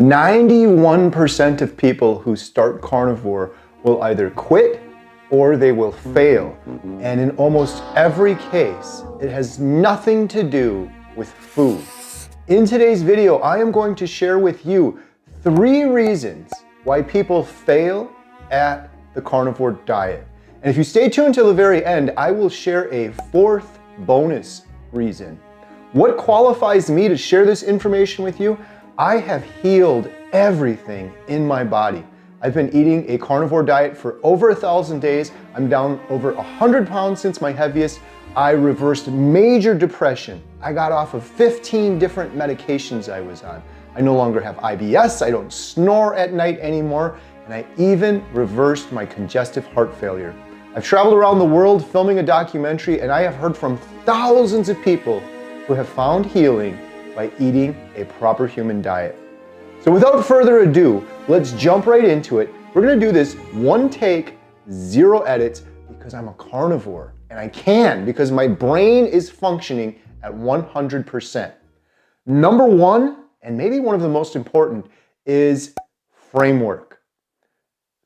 91% of people who start carnivore will either quit or they will fail. And in almost every case, it has nothing to do with food. In today's video, I am going to share with you 3 reasons why people fail at the carnivore diet. And if you stay tuned till the very end, I will share a 4th bonus reason. What qualifies me to share this information with you? I have healed everything in my body. I've been eating a carnivore diet for over 1,000 days. I'm down over 100 pounds since my heaviest. I reversed major depression. I got off of 15 different medications I was on. I no longer have IBS. I don't snore at night anymore. And I even reversed my congestive heart failure. I've traveled around the world filming a documentary, and I have heard from thousands of people who have found healing by eating a proper human diet. So without further ado, let's jump right into it. We're gonna do this one take, 0 edits, because I'm a carnivore. And I can, because my brain is functioning at 100%. Number 1, and maybe one of the most important, is framework.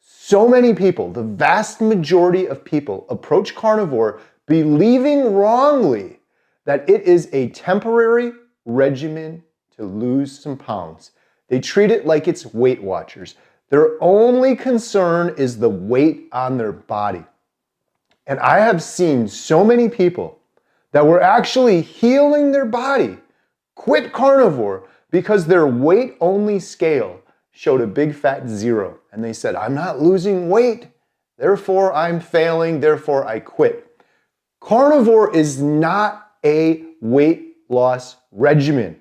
So many people, the vast majority of people, approach carnivore believing wrongly that it is a temporary regimen to lose some pounds. They treat it like it's Weight Watchers. Their only concern is the weight on their body. And I have seen so many people that were actually healing their body quit carnivore because their weight-only scale showed a big fat 0. And they said, I'm not losing weight, therefore I'm failing, therefore I quit. Carnivore is not a weight loss regimen.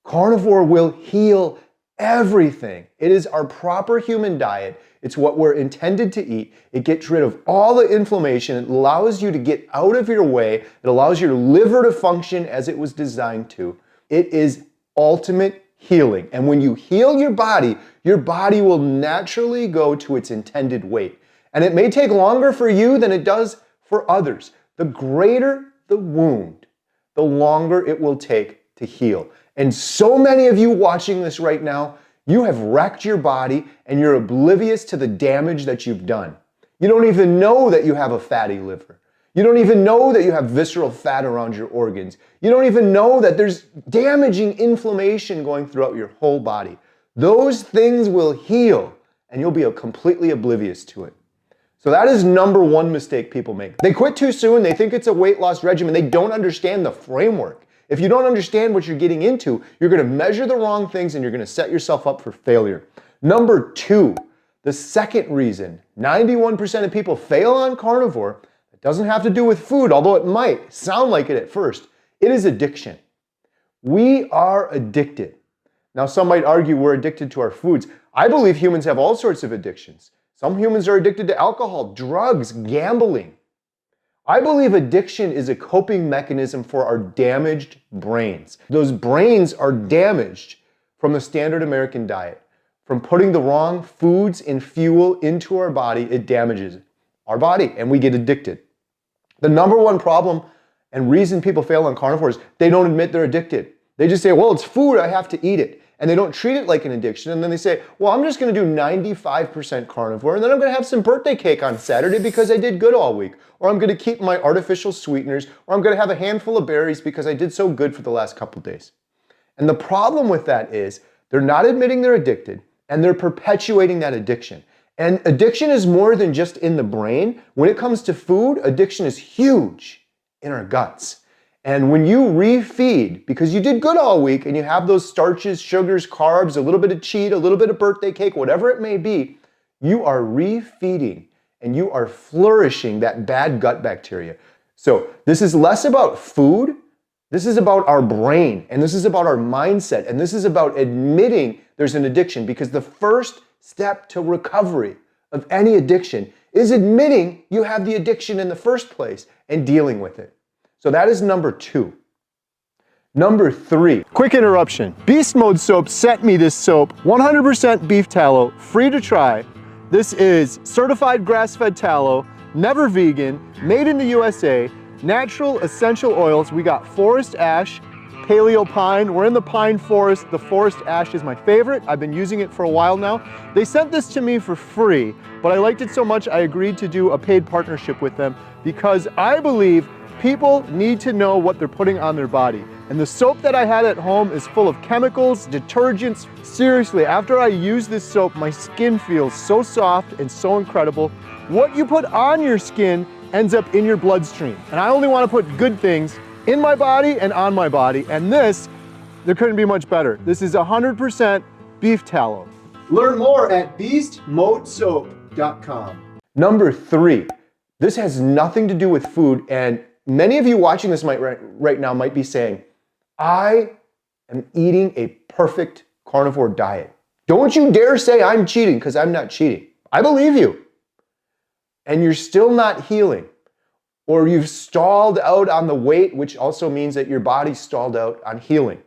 Carnivore will heal everything. It is our proper human diet. It's what we're intended to eat. It gets rid of all the inflammation. It allows you to get out of your way. It allows your liver to function as it was designed to. It is ultimate healing. And when you heal your body will naturally go to its intended weight. And it may take longer for you than it does for others. The greater the wound, the longer it will take to heal. And so many of you watching this right now, you have wrecked your body and you're oblivious to the damage that you've done. You don't even know that you have a fatty liver. You don't even know that you have visceral fat around your organs. You don't even know that there's damaging inflammation going throughout your whole body. Those things will heal and you'll be completely oblivious to it. So that is number 1 mistake people make. They quit too soon. They think it's a weight loss regimen. They don't understand the framework. If you don't understand what you're getting into, you're going to measure the wrong things and you're going to set yourself up for failure. Number 2, the second reason 91% of people fail on carnivore, it doesn't have to do with food, although it might sound like it at first. It is addiction. We are addicted. Now, some might argue we're addicted to our foods. I believe humans have all sorts of addictions. Some humans are addicted to alcohol, drugs, gambling. I believe addiction is a coping mechanism for our damaged brains. Those brains are damaged from the standard American diet. From putting the wrong foods and fuel into our body, it damages our body and we get addicted. The number 1 problem and reason people fail on carnivore is they don't admit they're addicted. They just say, well, it's food, I have to eat it. And they don't treat it like an addiction. And then they say, well, I'm just going to do 95% carnivore. And then I'm going to have some birthday cake on Saturday because I did good all week. Or I'm going to keep my artificial sweeteners. Or I'm going to have a handful of berries because I did so good for the last couple days. And the problem with that is they're not admitting they're addicted and they're perpetuating that addiction. And addiction is more than just in the brain. When it comes to food, addiction is huge in our guts. And when you refeed, because you did good all week and you have those starches, sugars, carbs, a little bit of cheat, a little bit of birthday cake, whatever it may be, you are refeeding and you are flourishing that bad gut bacteria. So this is less about food, this is about our brain, and this is about our mindset, and this is about admitting there's an addiction, because the first step to recovery of any addiction is admitting you have the addiction in the first place and dealing with it. So that is number 2. Number 3, quick interruption. Beast Mode Soap sent me this soap, 100% beef tallow, free to try. This is certified grass-fed tallow, never vegan, made in the USA, natural essential oils. We got forest ash, paleo pine. We're in the pine forest. The forest ash is my favorite. I've been using it for a while now. They sent this to me for free, but I liked it so much I agreed to do a paid partnership with them because I believe people need to know what they're putting on their body. And the soap that I had at home is full of chemicals, detergents. Seriously, after I use this soap, my skin feels so soft and so incredible. What you put on your skin ends up in your bloodstream. And I only want to put good things in my body and on my body. And this, there couldn't be much better. This is 100% beef tallow. Learn more at beastmodesoap.com. Number 3, this has nothing to do with food, and many of you watching this right now might be saying, I am eating a perfect carnivore diet. Don't you dare say I'm cheating, because I'm not cheating. I believe you. And you're still not healing. Or you've stalled out on the weight, which also means that your body's stalled out on healing.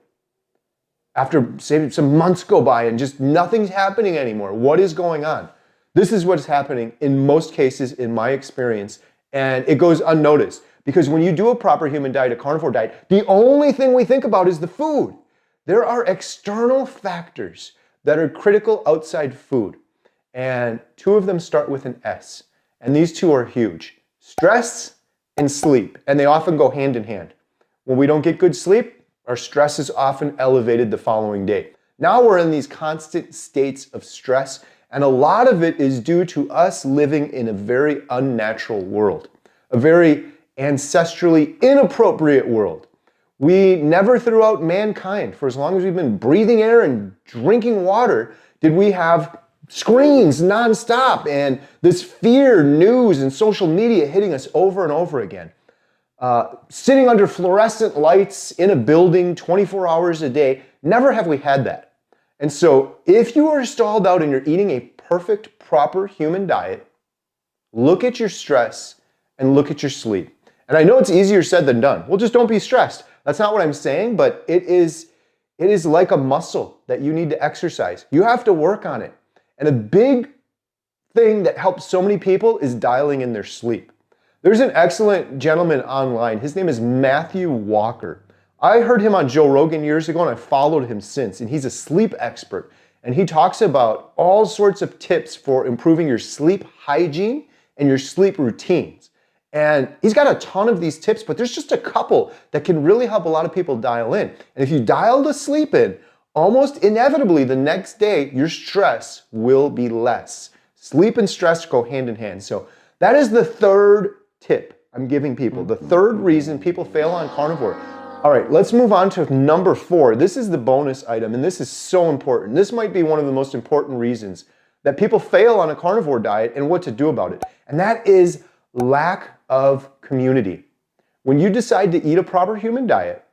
After, say, some months go by and just nothing's happening anymore. What is going on? This is what's happening in most cases in my experience, and it goes unnoticed. Because when you do a proper human diet, a carnivore diet, the only thing we think about is the food. There are external factors that are critical outside food, and 2 of them start with an S, and these 2 are huge. Stress and sleep, and they often go hand in hand. When we don't get good sleep, our stress is often elevated the following day. Now we're in these constant states of stress, and a lot of it is due to us living in a very unnatural world, a very ancestrally inappropriate world. We never throughout mankind, for as long as we've been breathing air and drinking water, did we have screens nonstop and this fear, news, and social media hitting us over and over again. Sitting under fluorescent lights in a building 24 hours a day, never have we had that. And so if you are stalled out and you're eating a perfect, proper human diet, look at your stress and look at your sleep. And I know it's easier said than done. Well, just don't be stressed. That's not what I'm saying, but it is like a muscle that you need to exercise. You have to work on it. And a big thing that helps so many people is dialing in their sleep. There's an excellent gentleman online. His name is Matthew Walker. I heard him on Joe Rogan years ago, and I followed him since. And he's a sleep expert. And he talks about all sorts of tips for improving your sleep hygiene and your sleep routines. And he's got a ton of these tips, but there's just a couple that can really help a lot of people dial in. And if you dial the sleep in, almost inevitably the next day, your stress will be less. Sleep and stress go hand in hand. So that is the 3rd tip I'm giving people. The 3rd reason people fail on carnivore. All right, let's move on to number 4. This is the bonus item, and this is so important. This might be one of the most important reasons that people fail on a carnivore diet and what to do about it. And that is lack of community. When you decide to eat a proper human diet,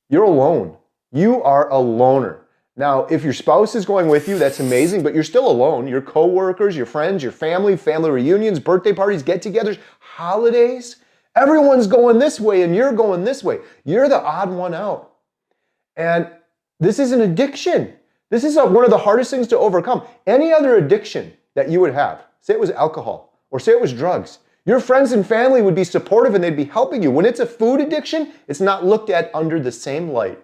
you're alone. You are a loner. Now, if your spouse is going with you, that's amazing, but you're still alone. Your coworkers, your friends, your family reunions, birthday parties, get-togethers, holidays, everyone's going this way and you're going this way. You're the odd one out. And this is an addiction. This is one of the hardest things to overcome. Any other addiction that you would have, say it was alcohol or say it was drugs, your friends and family would be supportive and they'd be helping you. When it's a food addiction, it's not looked at under the same light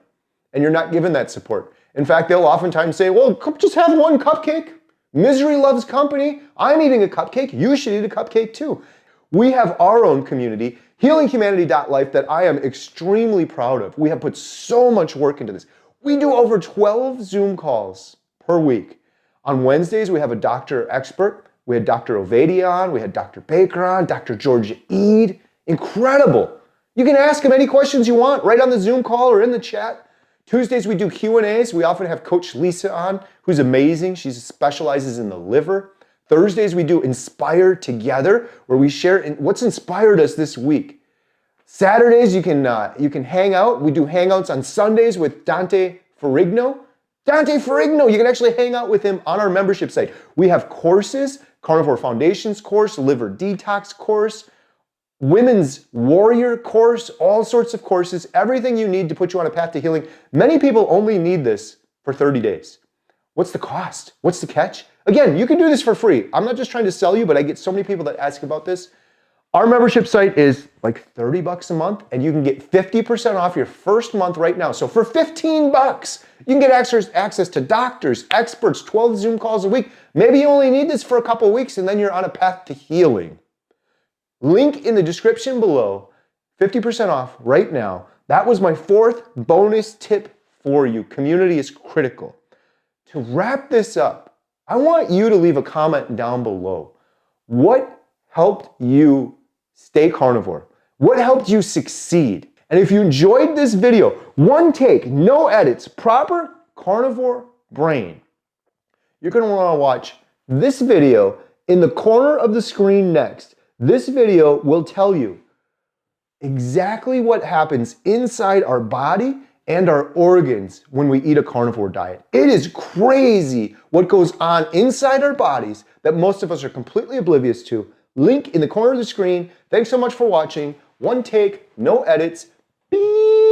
and you're not given that support. In fact, they'll oftentimes say, well, just have one cupcake. Misery loves company. I'm eating a cupcake. You should eat a cupcake too. We have our own community, healinghumanity.life, that I am extremely proud of. We have put so much work into this. We do over 12 Zoom calls per week. On Wednesdays, we have a doctor expert. We had Dr. Ovadia on, we had Dr. Baker on, Dr. Georgia Eid. Incredible. You can ask him any questions you want right on the Zoom call or in the chat. Tuesdays we do Q&As. We often have Coach Lisa on, who's amazing. She specializes in the liver. Thursdays we do Inspire Together, where we share what's inspired us this week. Saturdays you can hang out. We do hangouts on Sundays with Dante Ferrigno. Dante Ferrigno, you can actually hang out with him on our membership site. We have courses, Carnivore Foundations course, Liver Detox course, Women's Warrior course, all sorts of courses, everything you need to put you on a path to healing. Many people only need this for 30 days. What's the cost? What's the catch? Again, you can do this for free. I'm not just trying to sell you, but I get so many people that ask about this. Our membership site is like 30 bucks a month, and you can get 50% off your first month right now. So for 15 bucks, you can get access to doctors, experts, 12 Zoom calls a week. Maybe you only need this for a couple weeks, and then you're on a path to healing. Link in the description below, 50% off right now. That was my fourth bonus tip for you. Community is critical. To wrap this up, I want you to leave a comment down below. What helped you stay carnivore? What helped you succeed? And if you enjoyed this video, one take, no edits, proper carnivore brain, you're going to want to watch this video in the corner of the screen next. This video will tell you exactly what happens inside our body and our organs when we eat a carnivore diet. It is crazy what goes on inside our bodies that most of us are completely oblivious to. Link in the corner of the screen. Thanks so much for watching. One take, no edits. Beep.